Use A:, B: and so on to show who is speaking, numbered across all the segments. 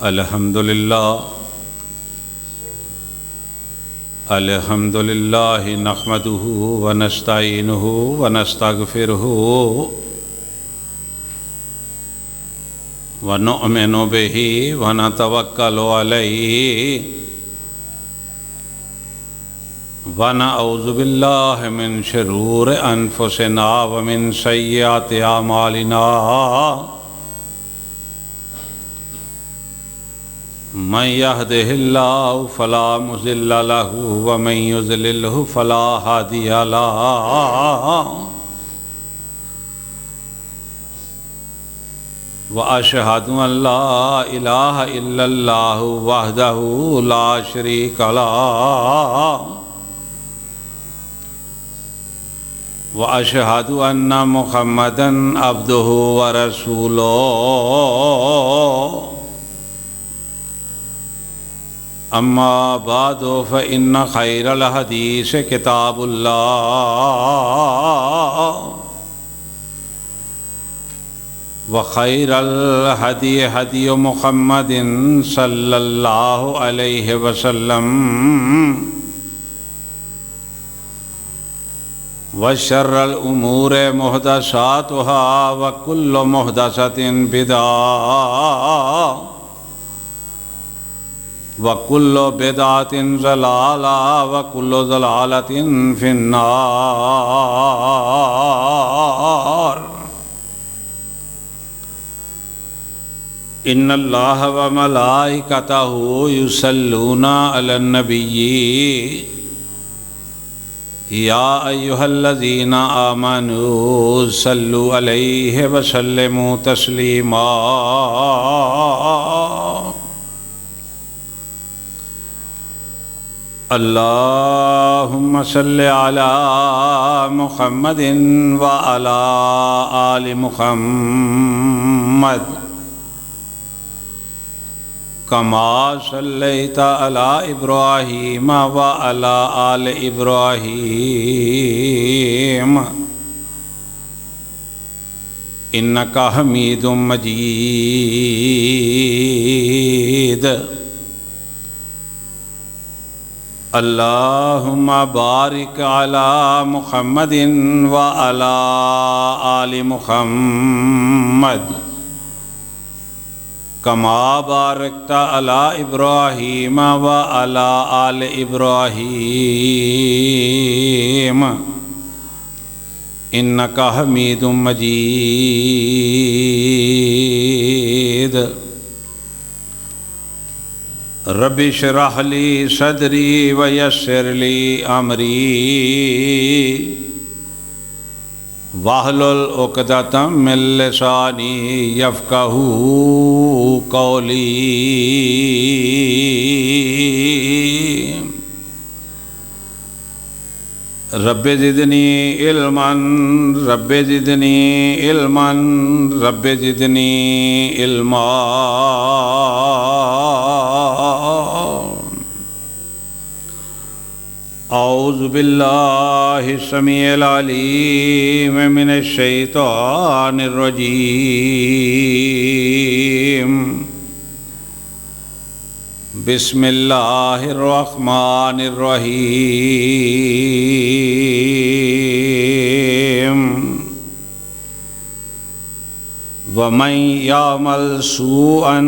A: الحمد للہ نحمده ونستعینه ونستغفره ونؤمن به ونتوکل علیہ ونعوذ باللہ من شرور انفسنا ومن سیئات اعمالنا من يهده الله فلا مضل له ومن يضلل فلا هادي له وأشهد أن لا إله إلا الله وحده لا شريك له وأشهد أن محمدا عبده ورسوله اما بعد فإن خير الحديث كتاب الله وخير الهدي هدي محمد صلى الله عليه وسلم وشر الأمور محدثاتها وكل محدثة بدعة وَكُلُّ بِدْعَةٍ ضَلَالَةٍ وَكُلُّ ضَلَالَةٍ فِي النَّارِ إِنَّ اللَّهَ وَمَلَائِكَتَهُ يُصَلُّونَ عَلَى النَّبِيِّ يَا أَيُّهَا الَّذِينَ آمَنُوا صَلُّوا عَلَيْهِ وَسَلِّمُوا تَسْلِيمًا اللهم صل على محمد وعلى آل محمد كما صليت على إبراهيم وعلى آل إبراهيم إنك حميد مجيد اللهم بارك على محمد وعلى آل محمد كما باركت على إبراهيم وعلى آل إبراهيم إنك حميد مجيد رب اشرح لي صدري ويسر لي أمري واحلل عقدة من لساني يفقهوا قولي رب زدني علما رب زدني علما رب زدني علما اعوذ باللہ السمیع العلیم من الشیطان الرجیم بسم اللہ الرحمن الرحیم وَمَن يَعْمَلْ سُوءًا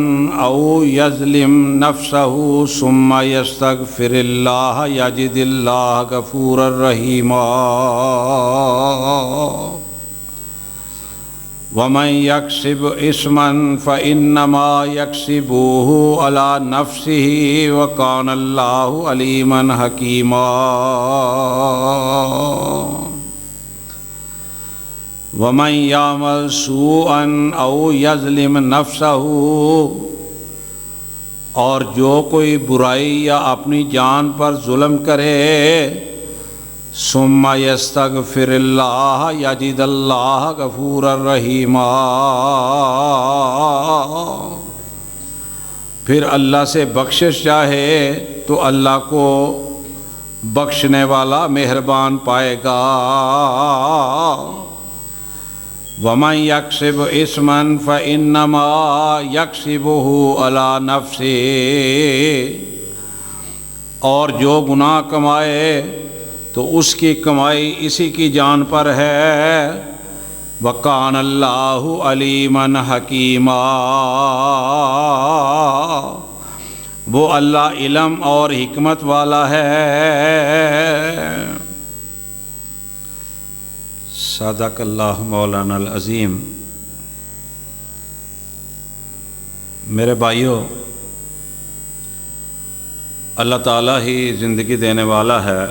A: أَوْ يَظْلِمْ نَفْسَهُ ثُمَّ يَسْتَغْفِرِ اللَّهَ يَجِدِ اللَّهَ غَفُورًا رَحِيمًا وَمَن يَكْسِبْ إِثْمًا فَإِنَّمَا يَكْسِبُهُ عَلَى نَفْسِهِ وَكَانَ اللَّهُ عَلِيمًا حَكِيمًا وَمَن يَعْمَلْ سُوءًا أَوْ يَظْلِمْ نَفْسَهُ اور جو کوئی برائی یا اپنی جان پر ظلم کرے ثُمَّ يَسْتَغْفِرِ اللَّهَ يَجِدَ اللَّهَ غَفُورًا رَحِيمًا پھر اللہ سے بخشش چاہے تو اللہ کو بخشنے والا مہربان پائے گا ومن یکسب اثما فانما یکسبہ علی نفسہ، اور جو گناہ کمائے تو اس کی کمائی اسی کی جان پر ہے۔ وَكَانَ اللَّهُ عَلِيمًا حَكِيمًا، وہ اللہ علم اور حکمت والا ہے۔ صدق اللہ مولانا العظیم۔ میرے بھائیوں، اللہ تعالیٰ ہی زندگی دینے والا ہے،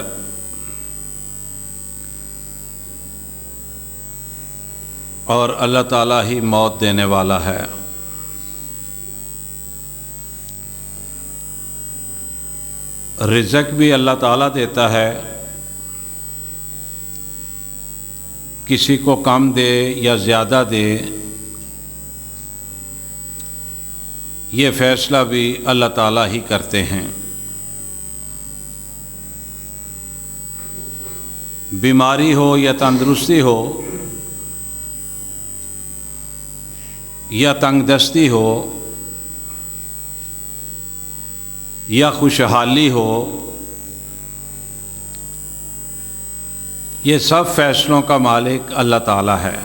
A: اور اللہ تعالیٰ ہی موت دینے والا ہے۔ رزق بھی اللہ تعالیٰ دیتا ہے، کسی کو کم دے یا زیادہ دے، یہ فیصلہ بھی اللہ تعالیٰ ہی کرتے ہیں۔ بیماری ہو یا تندرستی ہو یا تنگ دستی ہو یا خوشحالی ہو، یہ سب فیصلوں کا مالک اللہ تعالیٰ ہے۔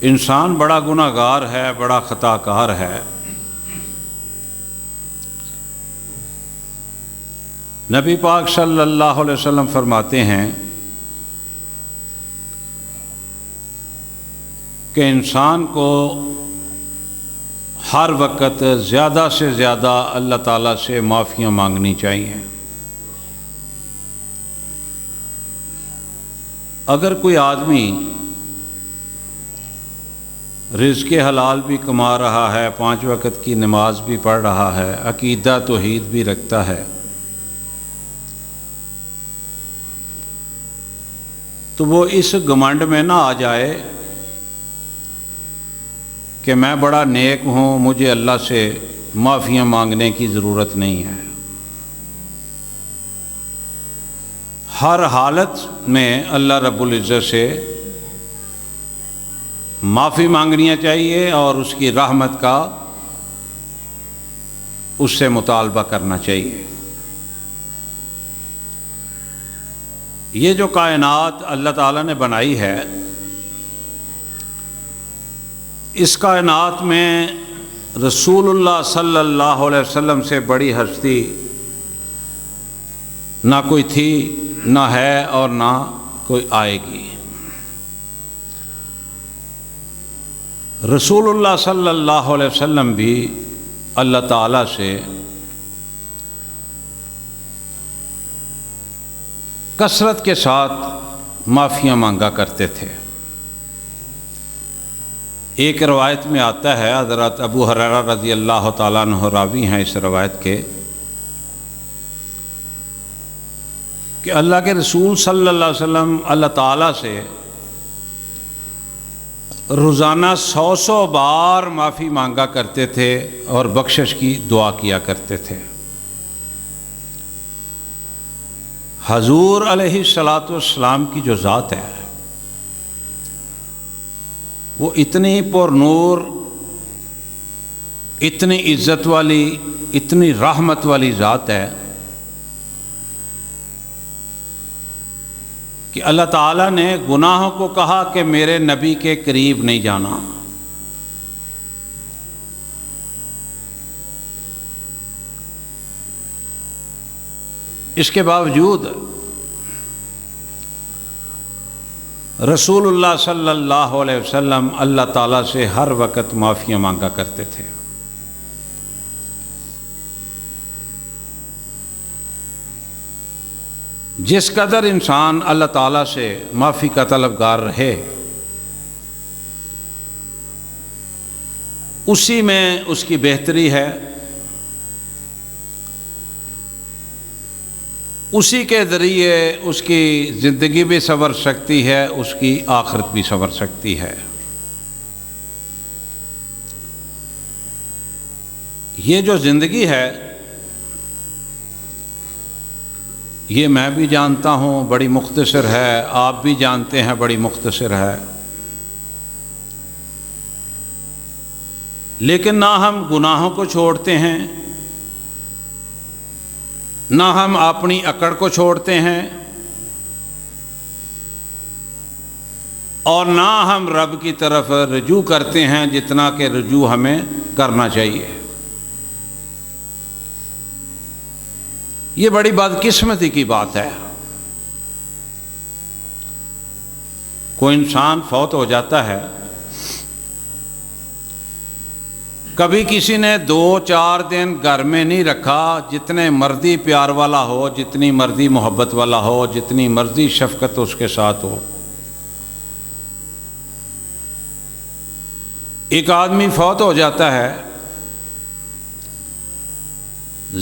A: انسان بڑا گناہ گار ہے، بڑا خطا کار ہے۔ نبی پاک صلی اللہ علیہ وسلم فرماتے ہیں کہ انسان کو ہر وقت زیادہ سے زیادہ اللہ تعالیٰ سے معافیاں مانگنی چاہیے۔ اگر کوئی آدمی رزق حلال بھی کما رہا ہے، 5 وقت کی نماز بھی پڑھ رہا ہے، عقیدہ توحید بھی رکھتا ہے، تو وہ اس گھمنڈ میں نہ آ جائے کہ میں بڑا نیک ہوں، مجھے اللہ سے معافیاں مانگنے کی ضرورت نہیں ہے۔ ہر حالت میں اللہ رب العزت سے معافی مانگنی چاہیے اور اس کی رحمت کا اس سے مطالبہ کرنا چاہیے۔ یہ جو کائنات اللہ تعالیٰ نے بنائی ہے، اس کائنات میں رسول اللہ صلی اللہ علیہ وسلم سے بڑی ہستی نہ کوئی تھی، نہ ہے، اور نہ کوئی آئے گی۔ رسول اللہ صلی اللہ علیہ وسلم بھی اللہ تعالیٰ سے کثرت کے ساتھ معافیاں مانگا کرتے تھے۔ ایک روایت میں آتا ہے، حضرت ابو ہریرہ رضی اللہ تعالیٰ عنہ راوی ہیں اس روایت کے، کہ اللہ کے رسول صلی اللہ علیہ وسلم اللہ تعالیٰ سے روزانہ 100 بار معافی مانگا کرتے تھے اور بخشش کی دعا کیا کرتے تھے۔ حضور علیہ الصلاۃ والسلام کی جو ذات ہے، وہ اتنی پر نور، اتنی عزت والی، اتنی رحمت والی ذات ہے کہ اللہ تعالیٰ نے گناہوں کو کہا کہ میرے نبی کے قریب نہیں جانا۔ اس کے باوجود رسول اللہ صلی اللہ علیہ وسلم اللہ تعالیٰ سے ہر وقت معافیاں مانگا کرتے تھے۔ جس قدر انسان اللہ تعالیٰ سے معافی کا طلبگار رہے، اسی میں اس کی بہتری ہے، اسی کے ذریعے اس کی زندگی بھی سنور سکتی ہے، اس کی آخرت بھی سنور سکتی ہے۔ یہ جو زندگی ہے، یہ میں بھی جانتا ہوں بڑی مختصر ہے، آپ بھی جانتے ہیں بڑی مختصر ہے، لیکن نہ ہم گناہوں کو چھوڑتے ہیں، نہ ہم اپنی اکڑ کو چھوڑتے ہیں، اور نہ ہم رب کی طرف رجوع کرتے ہیں جتنا کہ رجوع ہمیں کرنا چاہیے۔ یہ بڑی بدقسمتی کی بات ہے۔ کوئی انسان فوت ہو جاتا ہے، کبھی کسی نے 2-4 دن گھر میں نہیں رکھا، جتنے مرضی پیار والا ہو، جتنی مرضی محبت والا ہو، جتنی مرضی شفقت اس کے ساتھ ہو، ایک آدمی فوت ہو جاتا ہے،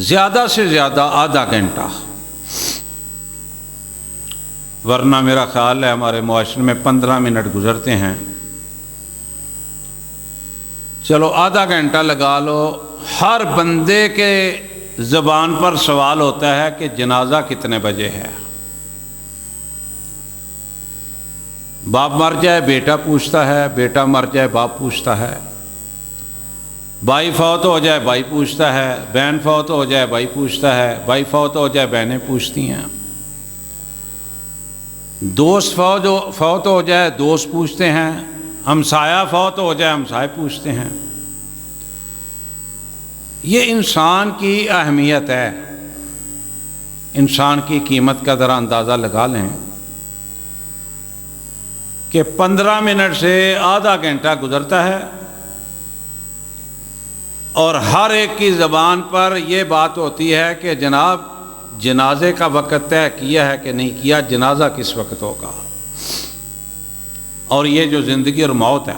A: زیادہ سے زیادہ آدھا گھنٹہ، ورنہ میرا خیال ہے ہمارے معاشرے میں 15 منٹ گزرتے ہیں، چلو آدھا گھنٹہ لگا لو، ہر بندے کے زبان پر سوال ہوتا ہے کہ جنازہ کتنے بجے ہے۔ باپ مر جائے بیٹا پوچھتا ہے، بیٹا مر جائے باپ پوچھتا ہے، بھائی فوت ہو جائے بھائی پوچھتا ہے، بہن فوت ہو جائے بھائی پوچھتا ہے، بھائی فوت ہو جائے بہنیں پوچھتی ہیں، دوست فوت ہو جائے دوست پوچھتے ہیں، ہمسایہ فوت ہو جائے ہمسائے پوچھتے ہیں۔ یہ انسان کی اہمیت ہے، انسان کی قیمت کا ذرا اندازہ لگا لیں کہ 15 منٹ سے آدھا گھنٹہ گزرتا ہے اور ہر ایک کی زبان پر یہ بات ہوتی ہے کہ جناب جنازے کا وقت طے کیا ہے کہ نہیں کیا، جنازہ کس وقت ہوگا۔ اور یہ جو زندگی اور موت ہے،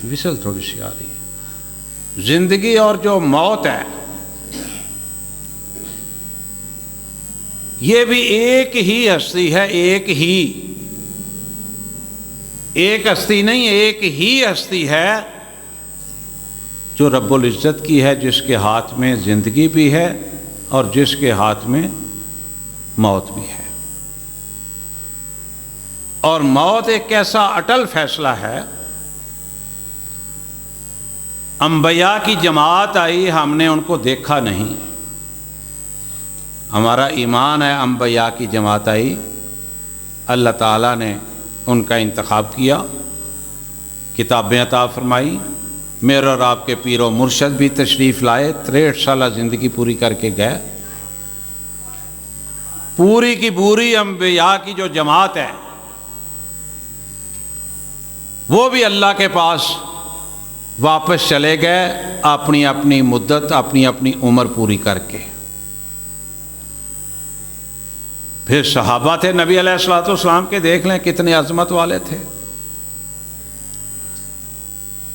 A: وسل تھوڑی سی آ رہی ہے، زندگی اور جو موت ہے یہ بھی ایک ہی ہستی ہے، ایک ہستی نہیں، ایک ہی ہستی ہے جو رب العزت کی ہے، جس کے ہاتھ میں زندگی بھی ہے اور جس کے ہاتھ میں موت بھی ہے۔ اور موت ایک ایسا اٹل فیصلہ ہے، انبیاء کی جماعت آئی، ہم نے ان کو دیکھا نہیں، ہمارا ایمان ہے انبیاء کی جماعت آئی، اللہ تعالیٰ نے ان کا انتخاب کیا، کتابیں عطا فرمائی، میرے اور آپ کے پیر و مرشد بھی تشریف لائے، 63 سالہ زندگی پوری کر کے گئے، پوری کی پوری انبیاء کی جو جماعت ہے وہ بھی اللہ کے پاس واپس چلے گئے، اپنی اپنی مدت، اپنی اپنی عمر پوری کر کے۔ پھر صحابہ تھے نبی علیہ الصلوۃ والسلام کے، دیکھ لیں کتنے عظمت والے تھے،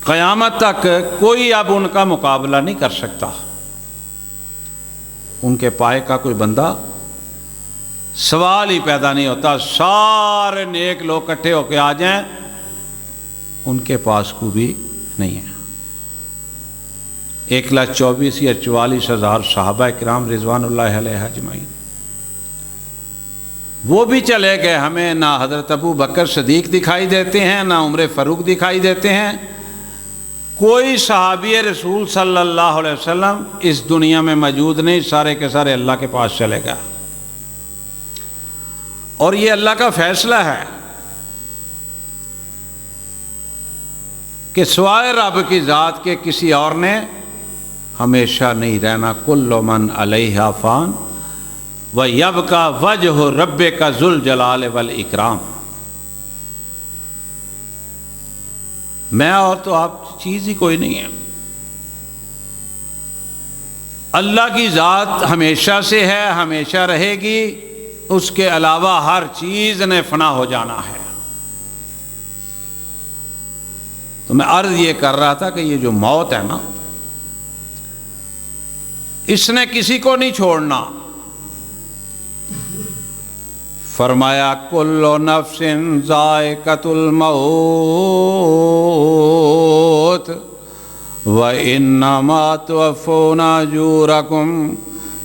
A: قیامت تک کوئی اب ان کا مقابلہ نہیں کر سکتا، ان کے پائے کا کوئی بندہ سوال ہی پیدا نہیں ہوتا، سارے نیک لوگ اکٹھے ہو کے آ جائیں ان کے پاس کوئی بھی نہیں ہے۔ 1,24,000 یا 44,000 صحابہ کرام رضوان اللہ علیہ اجمعین، وہ بھی چلے گئے، ہمیں نہ حضرت ابو بکر صدیق دکھائی دیتے ہیں، نہ عمر فاروق دکھائی دیتے ہیں، کوئی صحابی رسول صلی اللہ علیہ وسلم اس دنیا میں موجود نہیں، سارے کے سارے اللہ کے پاس چلے گئے۔ اور یہ اللہ کا فیصلہ ہے کہ سوائے رب کی ذات کے کسی اور نے ہمیشہ نہیں رہنا، کل من علیہا فان ویبقی وجہ ربک ذو الجلال والاکرام۔ میں اور تو آپ چیز ہی کوئی نہیں ہے، اللہ کی ذات ہمیشہ سے ہے، ہمیشہ رہے گی، اس کے علاوہ ہر چیز نے فنا ہو جانا ہے۔ تو میں عرض یہ کر رہا تھا کہ یہ جو موت ہے نا، اس نے کسی کو نہیں چھوڑنا۔ فرمایا کل نفس ذائقۃ الموت وانما توفون اجورکم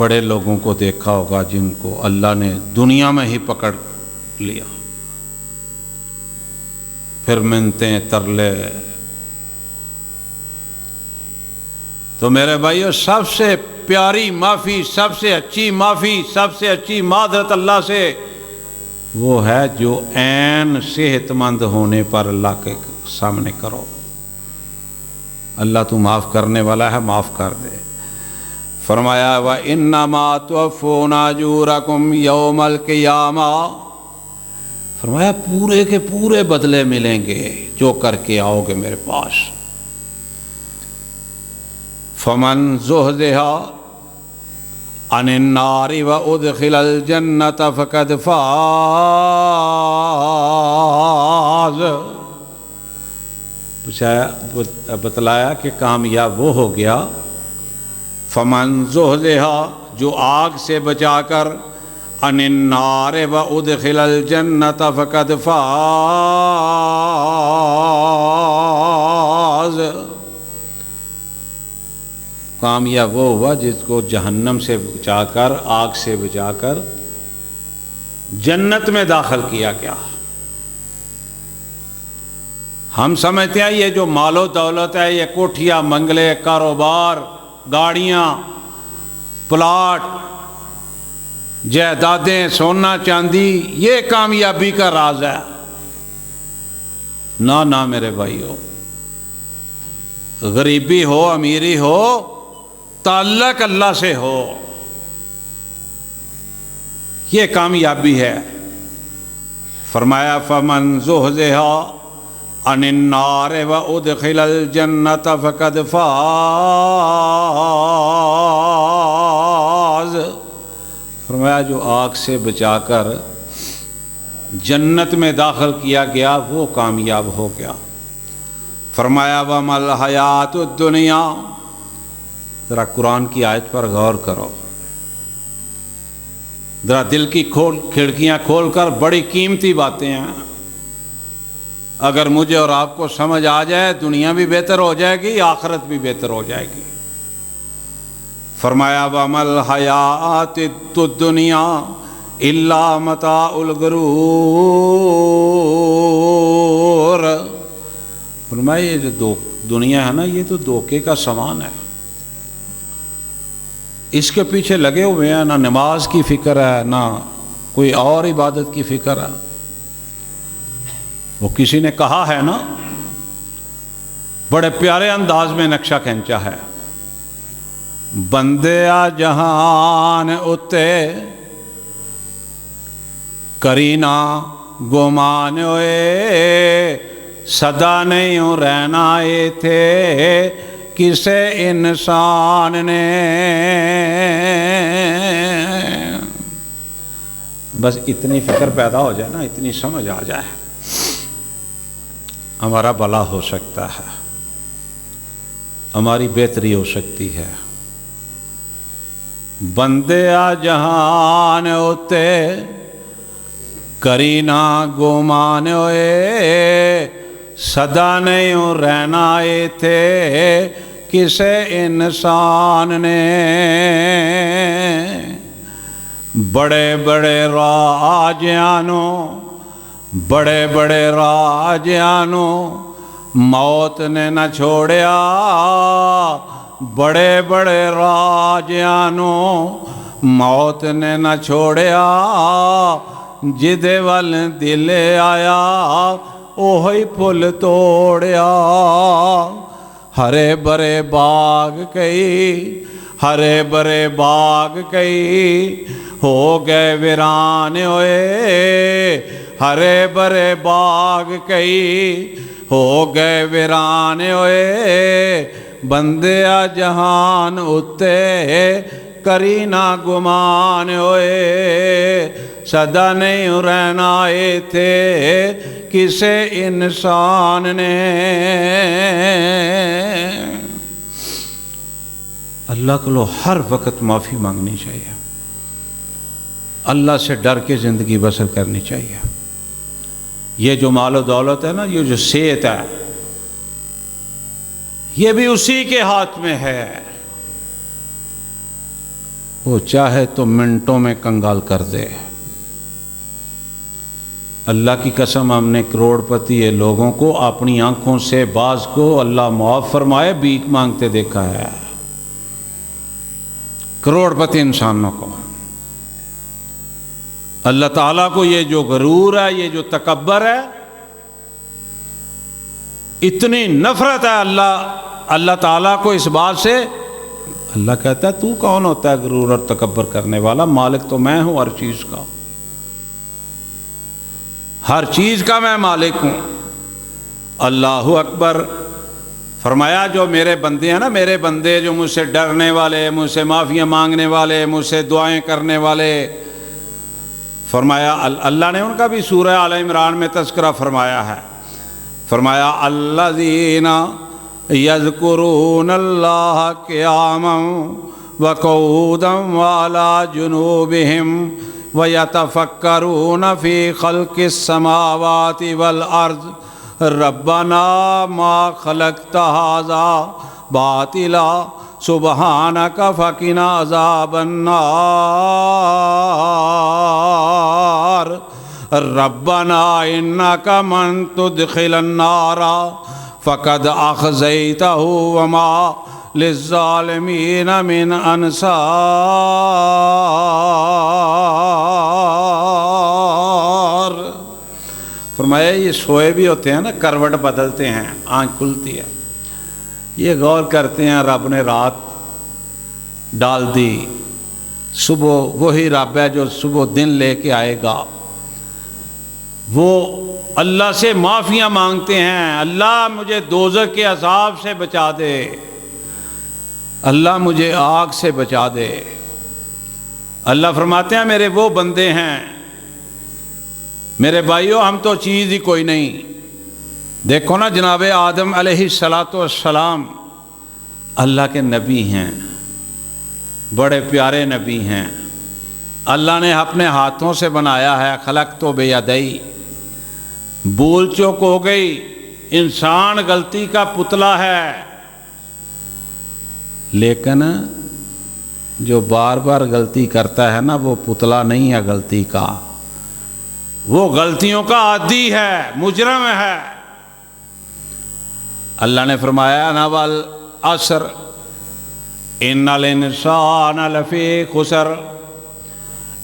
A: بڑے لوگوں کو دیکھا ہوگا جن کو اللہ نے دنیا میں ہی پکڑ لیا، پھر منتیں ترلے۔ تو میرے بھائیو، سب سے پیاری معافی، سب سے اچھی معافی، سب سے اچھی معذرت اللہ سے وہ ہے جو عین صحت مند ہونے پر اللہ کے سامنے کرو۔ اللہ تو معاف کرنے والا ہے، معاف کر دے۔ فرمایا وَإِنَّمَا تُوَفُّونَ أُجُورَكُمْ يَوْمَ الْقِيَامَةِ، فرمایا پورے کے پورے بدلے ملیں گے جو کر کے آؤ گے میرے پاس۔ فَمَنْ زُحْزِحَ عَنِ النَّارِ وَأُدْخِلَ الْجَنَّةَ فَقَدْ فَازَ، بتلایا کہ کامیاب وہ ہو گیا، فمن زحزح، جو آگ سے بچا کر، عن النار وادخل الجنۃ فقد فاز، کامیاب وہ ہوا جس کو جہنم سے بچا کر، آگ سے بچا کر جنت میں داخل کیا گیا۔ ہم سمجھتے ہیں یہ جو مال و دولت ہے، یہ کوٹھیاں، منگلے، کاروبار، گاڑیاں، پلاٹ، جائیدادیں، سونا چاندی، یہ کامیابی کا راز ہے۔ نہ میرے بھائیو، غریبی ہو، امیری ہو، تعلق اللہ سے ہو، یہ کامیابی ہے۔ فرمایا فمن زحزح عن النار وادخل الجنۃ فقد فاز، فرمایا جو آگ سے بچا کر جنت میں داخل کیا گیا وہ کامیاب ہو گیا۔ فرمایا وما الحیات الدنیا، ذرا قرآن کی آیت پر غور کرو، ذرا دل کی کھڑکیاں کھول کر، بڑی قیمتی باتیں ہیں۔ اگر مجھے اور آپ کو سمجھ آ جائے، دنیا بھی بہتر ہو جائے گی، آخرت بھی بہتر ہو جائے گی۔ فرمایا وَمَا الْحَيَاةُ الدُّنْيَا إِلَّا مَتَاعُ الْغُرُورِ، فرمایا یہ جو دنیا ہے نا، یہ تو دھوکے کا سامان ہے، اس کے پیچھے لگے ہوئے ہیں، نہ نماز کی فکر ہے، نہ کوئی اور عبادت کی فکر ہے۔ وہ کسی نے کہا ہے نا، بڑے پیارے انداز میں نقشہ کھینچا ہے، بندیا جہان اتے کرینا گمان ہوئے، صدا نہیں رہنا تھے کسے انسان نے، بس اتنی فکر پیدا ہو جائے نا، اتنی سمجھ آ جائے، ہمارا بھلا ہو سکتا ہے، ہماری بہتری ہو سکتی ہے۔ بندے آ جہان ہوتے کرینا گمان ہوئے، صدا نہیں رہنا تھے کسے انسان نے، بڑے بڑے راجیانوں، بڑے بڑے راجیانوں موت نے نہ چھوڑیا، بڑے بڑے راجیانوں موت نے نہ چھوڑیا، جدے ول دل آیا اوہی پھل توڑیا، ہرے برے باغ کئی، ہرے برے باغ کئی ہو گئے ویران ہوئے، ہرے برے باغ کئی ہو گئے ویران ہوئے، بندیا جہان اتے کرینا گمان ہوئے، صدا نہیں رہنا تھے کسے انسان نے۔ اللہ کو ہر وقت معافی مانگنی چاہیے، اللہ سے ڈر کے زندگی بسر کرنی چاہیے۔ یہ جو مال و دولت ہے نا، یہ جو صحت ہے، یہ بھی اسی کے ہاتھ میں ہے۔ وہ چاہے تو منٹوں میں کنگال کر دے۔ اللہ کی قسم ہم نے کروڑ پتی لوگوں کو اپنی آنکھوں سے بعض کو اللہ معاف فرمائے بھیک مانگتے دیکھا ہے، کروڑ پتی انسانوں کو۔ اللہ تعالیٰ کو یہ جو غرور ہے، یہ جو تکبر ہے، اتنی نفرت ہے اللہ تعالیٰ کو اس بات سے۔ اللہ کہتا ہے تو کون ہوتا ہے غرور اور تکبر کرنے والا؟ مالک تو میں ہوں ہر چیز کا، ہر چیز کا میں مالک ہوں۔ اللہ اکبر۔ فرمایا جو میرے بندے ہیں نا، میرے بندے جو مجھ سے ڈرنے والے، مجھ سے معافیاں مانگنے والے، مجھ سے دعائیں کرنے والے، فرمایا اللہ نے ان کا بھی سورہ آل عمران میں تذکرہ فرمایا ہے۔ فرمایا الذین یذکرون اللہ قیاما وقعودا وعلی جنوبہم وَيَتَفَكَّرُونَ فِي خَلْقِ السَّمَاوَاتِ وَالْأَرْضِ رَبَّنَا مَا خَلَقْتَ هَذَا بَاطِلًا سُبْحَانَكَ فَقِنَا عَذَابَ النَّارِ رَبَّنَا إِنَّكَ مَن تُدْخِلِ النَّارَ فَقَدْ أَخْزَيْتَهُ وَمَا لِلظَّالِمِينَ مِنْ انصار۔ فرمایا یہ سوئے بھی ہوتے ہیں نا، کروٹ بدلتے ہیں، آنکھ کھلتی ہے، یہ غور کرتے ہیں رب نے رات ڈال دی، صبح وہی رب ہے جو صبح دن لے کے آئے گا۔ وہ اللہ سے معافیاں مانگتے ہیں، اللہ مجھے دوزخ کے عذاب سے بچا دے، اللہ مجھے آگ سے بچا دے۔ اللہ فرماتے ہیں میرے وہ بندے ہیں، میرے بھائیوں ہم تو چیز ہی کوئی نہیں۔ دیکھو نا جناب آدم علیہ السلام اللہ کے نبی ہیں، بڑے پیارے نبی ہیں، اللہ نے اپنے ہاتھوں سے بنایا ہے، خلقت بیدی۔ بھول چوک ہو گئی، انسان غلطی کا پتلا ہے، لیکن جو بار بار غلطی کرتا ہے نا وہ پتلا نہیں ہے غلطی کا، وہ غلطیوں کا عادی ہے، مجرم ہے۔ اللہ نے فرمایا نا والعصر ان الانسان لفی خسر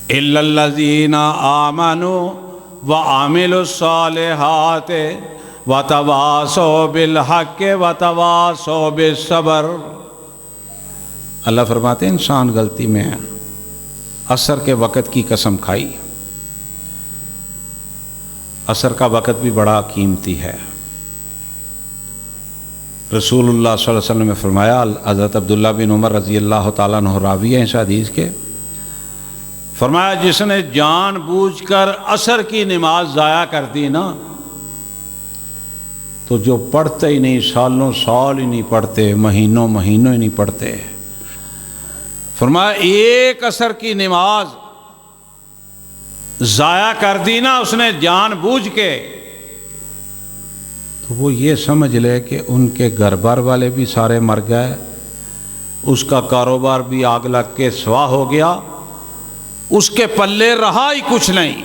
A: الا الذین آمنوا وعملوا الصالحات وتواصوا بالحق وتواصوا بالصبر۔ اللہ فرماتے ہیں انسان غلطی میں ہے، عصر کے وقت کی قسم کھائی۔ عصر کا وقت بھی بڑا قیمتی ہے۔ رسول اللہ صلی اللہ علیہ وسلم نے فرمایا، حضرت عبداللہ بن عمر رضی اللہ تعالیٰ عنہ راوی ہیں اس حدیث کے، فرمایا جس نے جان بوجھ کر عصر کی نماز ضائع کر دی نا، تو جو پڑھتے ہی نہیں، سالوں سال ہی نہیں پڑھتے، مہینوں مہینوں ہی نہیں پڑھتے، فرمایا ایک عصر کی نماز ضائع کر دی نا اس نے جان بوجھ کے، تو وہ یہ سمجھ لے کہ ان کے گھر بار والے بھی سارے مر گئے، اس کا کاروبار بھی آگ لگ کے سوا ہو گیا، اس کے پلے رہا ہی کچھ نہیں۔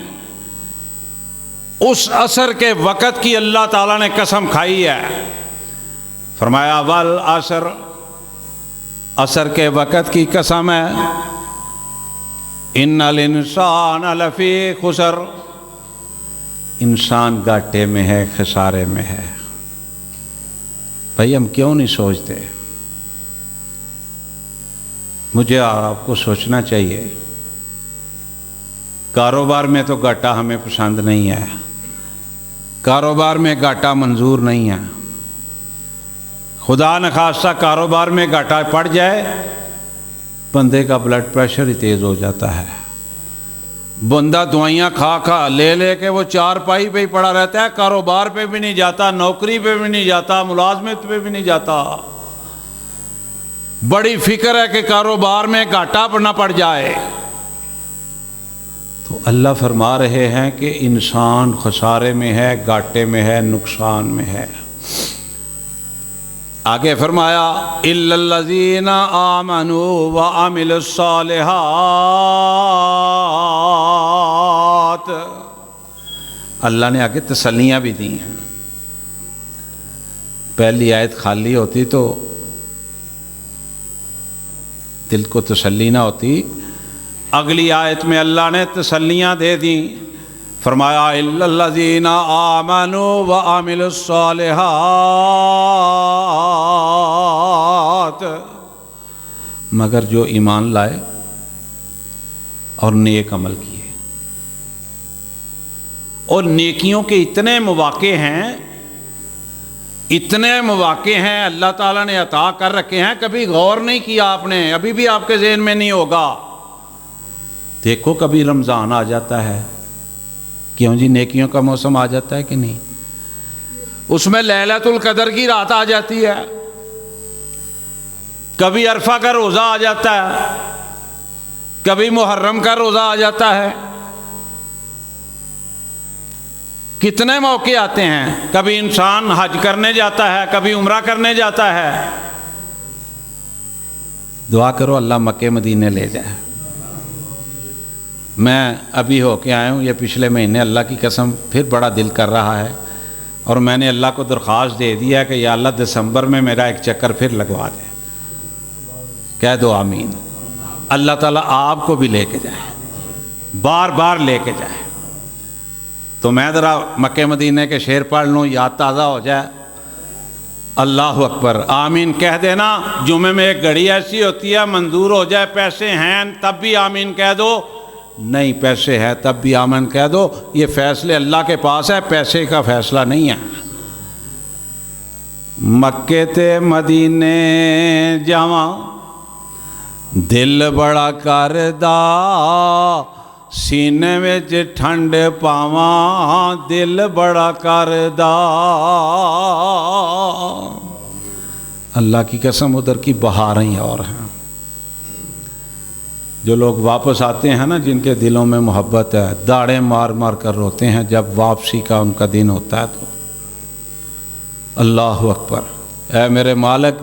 A: اس عصر کے وقت کی اللہ تعالیٰ نے قسم کھائی ہے، فرمایا والعصر، عصر کے وقت کی قسم ہے، ان الانسان لفی خسر، انسان گھاٹے میں ہے، خسارے میں ہے۔ بھائی ہم کیوں نہیں سوچتے؟ مجھے اور آپ کو سوچنا چاہیے۔ کاروبار میں تو گھاٹا ہمیں پسند نہیں ہے، کاروبار میں گھاٹا منظور نہیں ہے۔ خدا نخواستہ کاروبار میں گھاٹا پڑ جائے، بندے کا بلڈ پریشر ہی تیز ہو جاتا ہے، بندہ دوائیاں کھا کھا لے لے کے وہ چار پائی پہ ہی پڑا رہتا ہے، کاروبار پہ بھی نہیں جاتا، نوکری پہ بھی نہیں جاتا، ملازمت پہ بھی نہیں جاتا۔ بڑی فکر ہے کہ کاروبار میں گھاٹا نہ پڑ جائے۔ تو اللہ فرما رہے ہیں کہ انسان خسارے میں ہے، گھاٹے میں ہے، نقصان میں ہے۔ آگے فرمایا الا الذین آمنوا وعملوا الصالحات، اللہ نے آگے تسلیاں بھی دی ہیں۔ پہلی آیت خالی ہوتی تو دل کو تسلی نہ ہوتی، اگلی آیت میں اللہ نے تسلیاں دے دیں، فرمایا الا الذین آمنوا وعملوا الصالحات، مگر جو ایمان لائے اور نیک عمل کیے۔ اور نیکیوں کے اتنے مواقع ہیں، اتنے مواقع ہیں اللہ تعالیٰ نے عطا کر رکھے ہیں، کبھی غور نہیں کیا آپ نے، ابھی بھی آپ کے ذہن میں نہیں ہوگا۔ دیکھو کبھی رمضان آ جاتا ہے، کیوں جی نیکیوں کا موسم آ جاتا ہے کہ نہیں؟ اس میں لیلۃ القدر کی رات آ جاتی ہے، کبھی عرفہ کا روزہ آ جاتا ہے، کبھی محرم کا روزہ آ جاتا ہے، کتنے موقع آتے ہیں، کبھی انسان حج کرنے جاتا ہے، کبھی عمرہ کرنے جاتا ہے۔ دعا کرو اللہ مکے مدینے لے جائے۔ میں ابھی ہو کے آیا ہوں، یہ پچھلے مہینے اللہ کی قسم پھر بڑا دل کر رہا ہے، اور میں نے اللہ کو درخواست دے دیا کہ یا اللہ دسمبر میں میرا ایک چکر پھر لگوا دے۔ کہہ دو آمین۔ اللہ تعالیٰ آپ کو بھی لے کے جائے، بار بار لے کے جائے۔ تو میں ذرا مکے مدینے کے شعر پڑھ لوں، یاد تازہ ہو جائے۔ اللہ اکبر، آمین کہہ دینا۔ جمعے میں ایک گھڑی ایسی ہوتی ہے منظور ہو جائے، پیسے ہیں تب بھی آمین کہہ دو، نہیں پیسے ہے تب بھی آمین کہہ دو۔ یہ فیصلے اللہ کے پاس ہے، پیسے کا فیصلہ نہیں ہے۔ مکے تے مدینے جاواں دل بڑا کردا، سینے وچ ٹھنڈ پاواں دل بڑا کردا۔ اللہ کی قسم ادھر کی بہاریں اور ہیں۔ جو لوگ واپس آتے ہیں نا، جن کے دلوں میں محبت ہے، داڑیں مار مار کر روتے ہیں جب واپسی کا ان کا دن ہوتا ہے۔ تو اللہ اکبر، اے میرے مالک،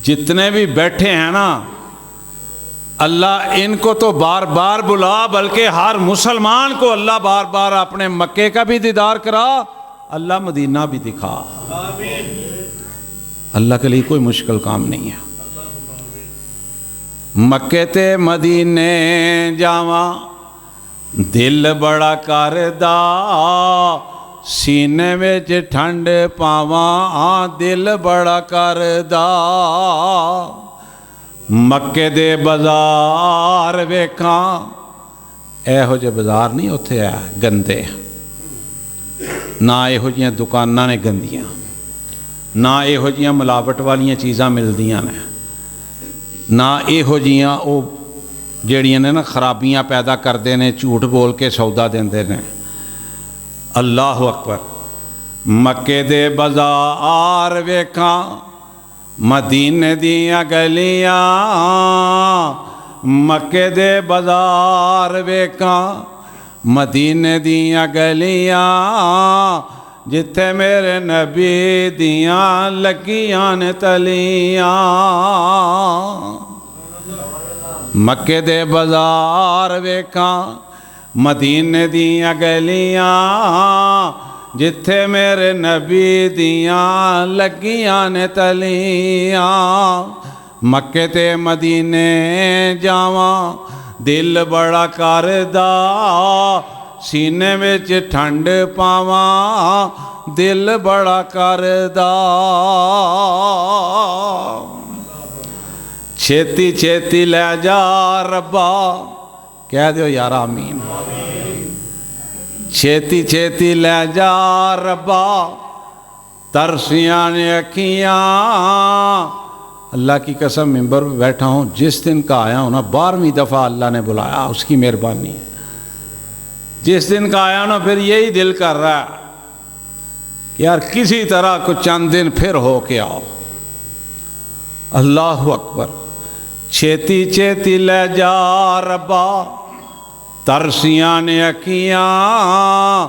A: جتنے بھی بیٹھے ہیں نا، اللہ ان کو تو بار بار بلا، بلکہ ہر مسلمان کو اللہ بار بار اپنے مکے کا بھی دیدار کرا، اللہ مدینہ بھی دکھا۔ اللہ کے لیے کوئی مشکل کام نہیں ہے۔ مکے تے مدینے جاواں دل بڑا کردا، سینے وچ ٹھنڈ پاواں دل بڑا کردا۔ مکے دے بازار ویکھاں، ایہو جے بازار نہیں اتھے ہے گندے، نہ ایہو جیاں دکاناں نے گندیاں، نہ ایہو جیاں ملاوٹ والیاں چیزاں ملدیاں نے، نہ ایہو جیاں او جیڑیاں نے نا خرابیاں پیدا کردے نے، جھوٹ بول کے سودا دیندے نے۔ اللہ اکبر، مکے دے بازار ویکھاں مدینے دیاں گلیاں، مکے دے بازار ویکھاں مدینے دیاں گلیاں، جتھے میرے نبی دیاں لگیاں نے تلیاں۔ مکے دے بازار ویکھاں مدینے دیاں گلیاں، جتھے میرے نبی دیاں لگیاں نے تلیاں۔ مکے تے مدینے جاواں دل بڑا کردا، سینے وچ ٹھنڈ پاواں دل بڑا کردا۔ چھیتی چھیتی لے جا ربا، کہہ دیو یار آمین۔ چھیتی چھیتی لے جا ربا، ترسیاں نے اکھیاں۔ اللہ کی قسم ممبر پہ بیٹھا ہوں، جس دن کا آیا ہوں نا، 12ویں دفعہ اللہ نے بلایا، اس کی مہربانی ہے۔ جس دن کا آیا نا پھر یہی دل کر رہا ہے کہ یار کسی طرح کچھ چند دن پھر ہو کے آؤ۔ اللہ اکبر، چھیتی چھیتی لے جا ربا، ترسیاں نے اکھیاں،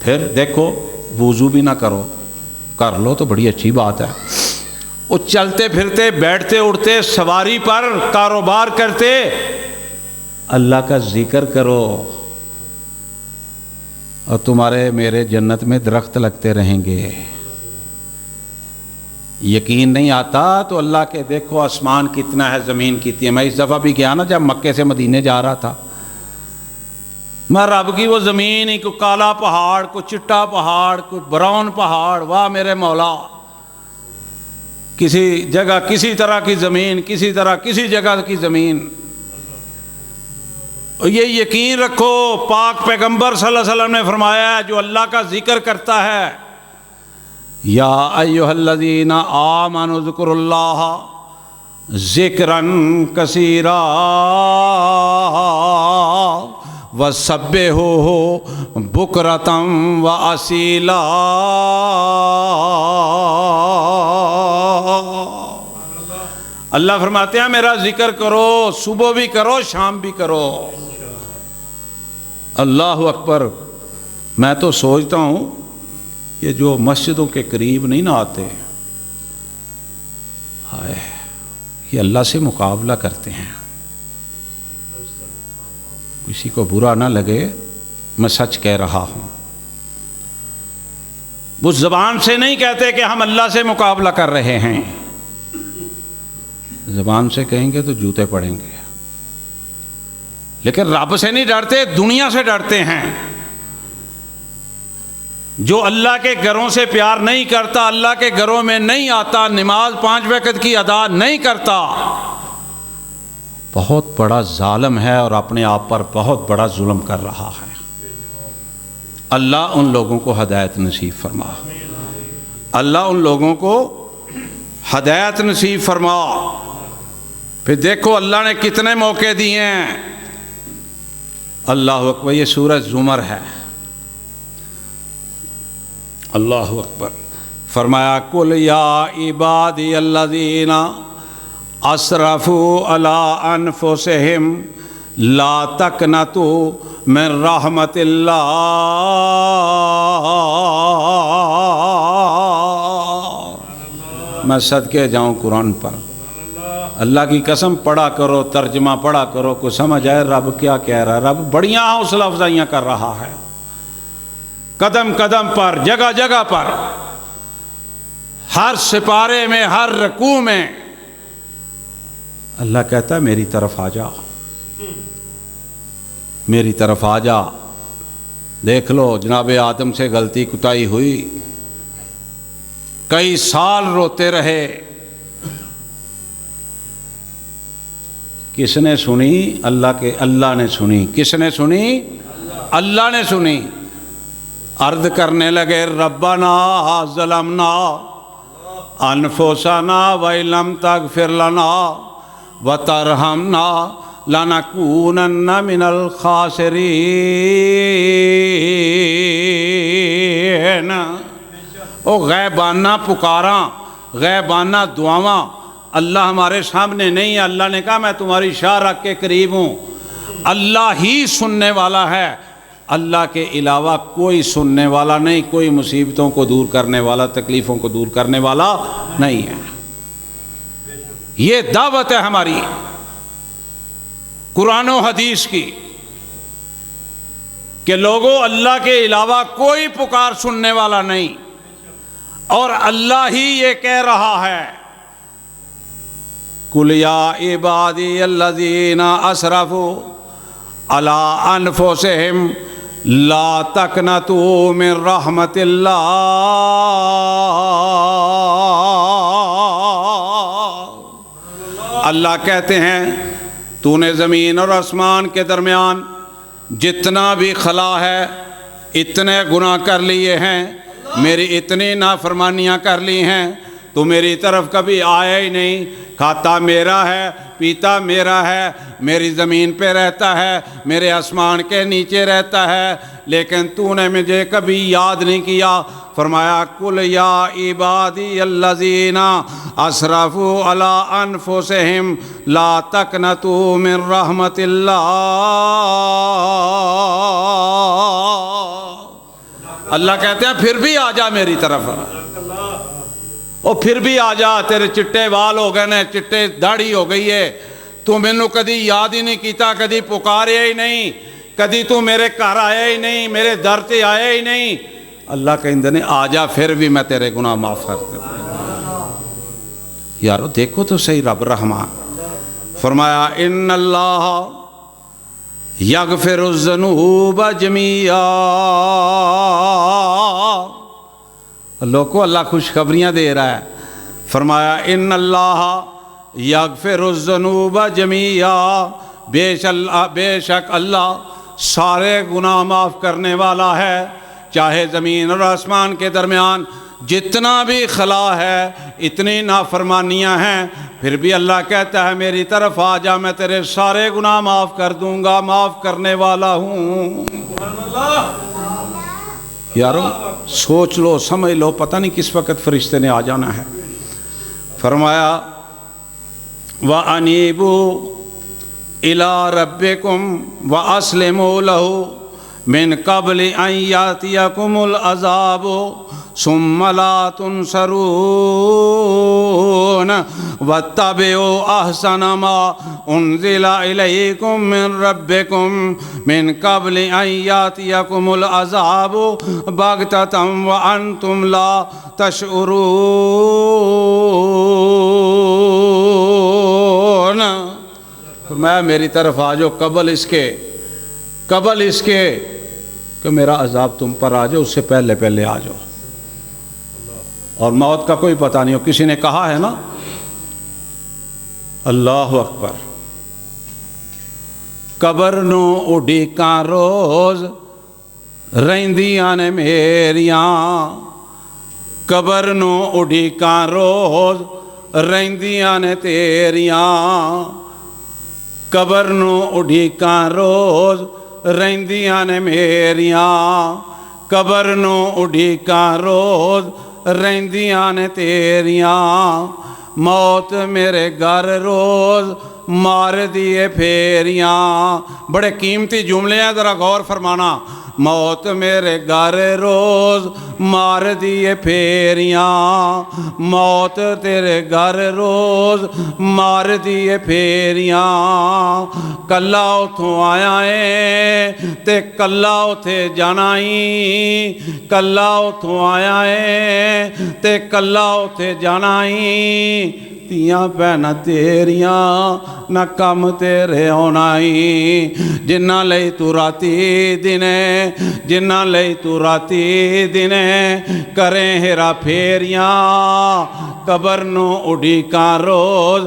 A: پھر دیکھو وضو بھی نہ کرو، کر لو تو بڑی اچھی بات ہے۔ وہ چلتے پھرتے، بیٹھتے اٹھتے، سواری پر، کاروبار کرتے اللہ کا ذکر کرو، اور تمہارے میرے جنت میں درخت لگتے رہیں گے۔ یقین نہیں آتا تو اللہ کے دیکھو آسمان کتنا ہے، زمین کتنی ہے۔ میں اس دفعہ بھی گیا نا، جب مکے سے مدینے جا رہا تھا، میں رب کی وہ زمین ہی، کوئی کالا پہاڑ، کوئی چٹا پہاڑ، کوئی براؤن پہاڑ، واہ میرے مولا، کسی جگہ کسی طرح کی زمین، کسی طرح کسی جگہ کی زمین۔ یہ یقین رکھو، پاک پیغمبر صلی اللہ علیہ وسلم نے فرمایا ہے جو اللہ کا ذکر کرتا ہے، یا ایھا الذین آمنوا اذکروا اللہ ذکرا کثیرا وسبحوہ بکرۃ واسیلا۔ اللہ فرماتے ہیں میرا ذکر کرو، صبح بھی کرو، شام بھی کرو۔ اللہ اکبر۔ میں تو سوچتا ہوں یہ جو مسجدوں کے قریب نہیں نہ آتے، ہائے، یہ اللہ سے مقابلہ کرتے ہیں۔ کسی کو برا نہ لگے، میں سچ کہہ رہا ہوں۔ وہ زبان سے نہیں کہتے کہ ہم اللہ سے مقابلہ کر رہے ہیں، زبان سے کہیں گے تو جوتے پڑیں گے، لیکن رب سے نہیں ڈرتے، دنیا سے ڈرتے ہیں۔ جو اللہ کے گھروں سے پیار نہیں کرتا، اللہ کے گھروں میں نہیں آتا، نماز 5 وقت کی ادا نہیں کرتا، بہت بڑا ظالم ہے اور اپنے آپ پر بہت بڑا ظلم کر رہا ہے۔ اللہ ان لوگوں کو ہدایت نصیب فرما، اللہ ان لوگوں کو ہدایت نصیب فرما۔ پھر دیکھو اللہ نے کتنے موقع دیے ہیں۔ اللہ اکبر۔ یہ سورہ زمر ہے۔ اللہ اکبر۔ فرمایا قل یا عبادی الذین اسرفوا علی انفسہم لا تقنطوا من رحمت اللہ۔ میں صدقے جاؤں قرآن پر، اللہ کی قسم پڑھا کرو، ترجمہ پڑھا کرو، کو سمجھ آئے رب کیا کہہ رہا ہے۔ رب بڑیاں حوصلہ افزائیاں کر رہا ہے، قدم قدم پر، جگہ جگہ پر، ہر سپارے میں، ہر رکوع میں اللہ کہتا ہے میری طرف آ جا، میری طرف آ جا۔ دیکھ لو جناب آدم سے غلطی کوتاہی ہوئی، کئی سال روتے رہے، کس نے سنی؟ اللہ نے سنی۔ کس نے سنی؟ اللہ نے سنی۔ عرض کرنے لگے ربنا ظلمنا انفسنا وَإِن لَّمْ تَغْفِرْ لَنَا وَتَرْحَمْنَا لَنَكُونَنَّ مِنَ الْخَاسِرِينَ۔ او غیبانہ پکاراں، غیبانہ دعاواں اللہ ہمارے سامنے نہیں ہے۔ اللہ نے کہا میں تمہاری شاہ رکھ کے قریب ہوں۔ اللہ ہی سننے والا ہے، اللہ کے علاوہ کوئی سننے والا نہیں، کوئی مصیبتوں کو دور کرنے والا، تکلیفوں کو دور کرنے والا نہیں ہے۔ یہ دعوت ہے ہماری قرآن و حدیث کی کہ لوگوں اللہ کے علاوہ کوئی پکار سننے والا نہیں، اور اللہ ہی یہ کہہ رہا ہے قل یا عبادی الذین اسرفوا علی انفسہم لا تقنطوا من رحمت اللہ۔ اللہ کہتے ہیں تو نے زمین اور آسمان کے درمیان جتنا بھی خلا ہے، اتنے گناہ کر لیے ہیں، میری اتنی نافرمانیاں کر لی ہیں، تو میری طرف کبھی آیا ہی نہیں۔ کھاتا میرا ہے، پیتا میرا ہے، میری زمین پہ رہتا ہے، میرے آسمان کے نیچے رہتا ہے، لیکن تو نے مجھے کبھی یاد نہیں کیا۔ فرمایا قل یا عبادی الذین اسرفوا علی انفسہم لا تقنطوا من رحمت اللہ۔ اللہ کہتے ہیں پھر بھی آ جا میری طرف، اور پھر بھی آ جا، تیرے چٹے وال ہو گئے نے، چٹے داڑھی ہو گئی ہے، تو مینوں کدی یاد ہی نہیں کیتا، کدی پکاریا ہی نہیں، کدی تو میرے گھر آیا ہی نہیں، میرے در سے آیا ہی نہیں۔ اللہ کہندے نے آ جا پھر بھی میں تیرے گناہ معاف کر دوں۔ یارو دیکھو تو صحیح رب رحمان۔ فرمایا ان اللہ یغفر الذنوب جمیعا۔ لوگوں اللہ خوشخبریاں دے رہا ہے۔ فرمایا ان اللہ یغفر الذنوب جمیعا، بے شک اللہ سارے گناہ معاف کرنے والا ہے، چاہے زمین اور آسمان کے درمیان جتنا بھی خلا ہے، اتنی نافرمانیاں ہیں، پھر بھی اللہ کہتا ہے میری طرف آ جا، میں تیرے سارے گناہ معاف کر دوں گا، معاف کرنے والا ہوں۔ یارو سوچ لو، سمجھ لو، پتہ نہیں کس وقت فرشتے نے آ جانا ہے۔ فرمایا وَأَنِيبُوا إِلَىٰ رَبِّكُمْ وَأَسْلِمُوا لَهُ من قبل ان یاتیکم العذاب ثم لا تنصرون واتبعوا احسن ما انزل الیکم من ربکم من قبل ان یاتیکم العذاب بغتۃ وانتم لا تشعرون۔ فرمایا میری طرف آ جاؤ قبل اس کے کہ میرا عذاب تم پر آ جائے، اس سے پہلے پہلے آ جاؤ۔ اور موت کا کوئی پتہ نہیں ہو، کسی نے کہا ہے نا اللہ اکبر، قبر نو اڈیکاں روز رہندیاں نے میریاں، قبر نو اڈیکاں روز رہندیاں نے تیریاں، قبر نو اڈیکاں روز رہندیاں نے میریاں، قبر نو اڈیکاں روز رہندیاں نے تیریاں، موت میرے گھر روز مار دیے پھیریاں۔ بڑے قیمتی جملے ہیں، ذرا غور فرمانا۔ موت میرے گھر روز مار دیے پھیریاں، موت تیرے گھر روز مار دیے پھیریاں، کلا اتھوں آیا ہے تے کلا اتھے جانا ہی، کلا اتھوں آیا ہے تے کلا اتھے جانا ہی، تیاں بہناں تیریاں نہ کم تیرے ہونا ہی، جنہ لئی تو راتی دنے، جنہ لئی تو راتی دنے کریں ہیرا پھیریاں، قبر نو اڈیکاں روز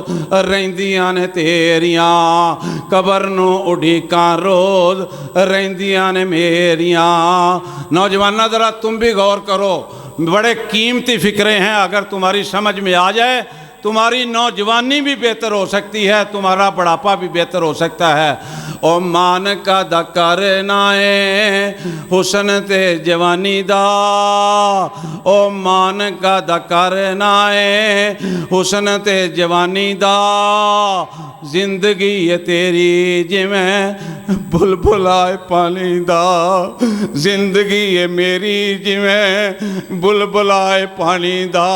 A: رہندیاں نے تیریاں، قبر نو اڈیکاں روز رہندیاں نے میریاں۔ نوجوانہ ذرا تم بھی غور کرو، بڑے قیمتی فکرے ہیں، اگر تمہاری سمجھ میں آ جائے تمہاری نوجوانی بھی بہتر ہو سکتی ہے، تمہارا بڑھاپا بھی بہتر ہو سکتا ہے۔ او مان کا دا کرنا ہے حسن تے جوانی دا، او مان کا دا کرنا ہے حسن تے جوانی دا، زندگی ہے تیری جویں بلبلائے پانی دا، زندگی ہے میری جویں بلبلائے پانی دا،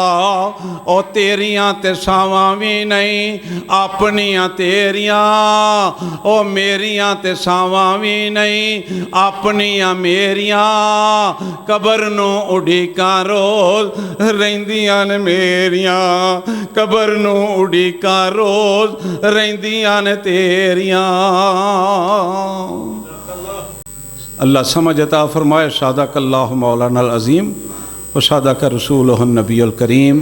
A: او تیریاں تے ساواں بھی نہیں اپنیاں تیریاں، او میریاں تے ساواں بھی نہیں اپنیاں میریاں، قبر نو اڈیکاں روز رہندیاں نے میریاں، قبر نو اڈیکاں روز رہندیاں نے تیریاں۔ اللہ سمجھ عطا فرمائے۔ صدق اللہ مولانا العظیم و صدق رسولہ النبی الکریم۔